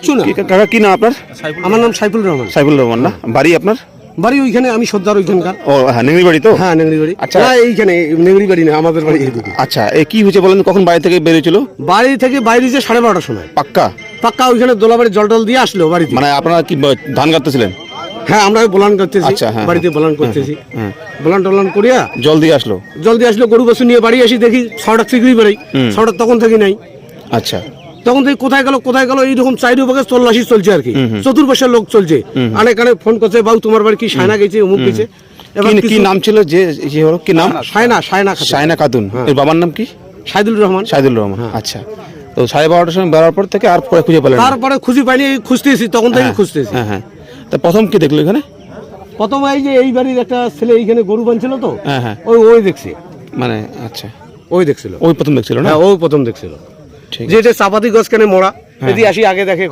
কিচ্ছু না। কাকা কি নাম আপনার? আমার নাম সাইফুল রহমান। সাইফুল রহমান না? বাড়ি আপনার? বাড়ি ওইখানে, আমি সর্দার ওইখানকার। ও হ্যাঁ, নেংরি বাড়ি তো? হ্যাঁ, নেংরি বাড়ি। আচ্ছা। না, এইখানে নেংরি বাড়ি না, আমাদের বাড়ি এইদিকে। আচ্ছা, এ কি হয়েছে বলেন? কখন বাড়ি থেকে বেরিয়েছিল? বাড়ি থেকে বাইরে যে 12:30টার সময়। পাক্কা? পাক্কা। ওইখানে দোলাবাড়ি জল টল দিয়ে আসলো বাড়িতে। মানে আপনারা কি ধান কাটতেছিলেন? হ্যাঁ, আমরা বলান করতেছি। আচ্ছা, হ্যাঁ, বাড়িতে বলান করতেছি। হ্যাঁ। বলান টলান করিয়া জল দিয়ে আসলো? জলদি আসলো, গরু বসু নিয়ে বাড়ি আসি, দেখি ছটা চিগড়ি বেড়াই। ছটা তখন থেকে নাই। আচ্ছা। তখন থেকে কোথায় গেল এইরকম চাইরো বাগে তল্লাশি চলছে আর কি। চতুর্পাশের লোক চলছে। আনে কানে ফোন করছে, বাবু তোমার বাড়ি কি সায়না গেছে, অমুক গেছে। এবার কি নাম ছিল যে হলো? কি নাম? সায়না খাতুন। এর বাবার নাম কি? সাইদুল রহমান। সাইদুল রহমান। আচ্ছা। তো 12:30টার সময় বেরোর পর থেকে আর পরে খুঁজে পেলেন? তারপরে খুঁজে পাইনি, খুঁজতেছি তখন থেকে খুঁজতেছি। হ্যাঁ হ্যাঁ। তা প্রথম কি দেখলো এখানে? প্রথম এই যে এই বাড়ির একটা ছেলে এইখানে গরু বানছিল তো, হ্যাঁ হ্যাঁ। ওই দেখছে। মানে আচ্ছা, ওই দেখছিল। ওই প্রথম দেখছিল না? হ্যাঁ, ওই প্রথম দেখছিল। ঠিক। যে চাপাতি গাছ কেন মোড়া, যদি আসি আগে দেখে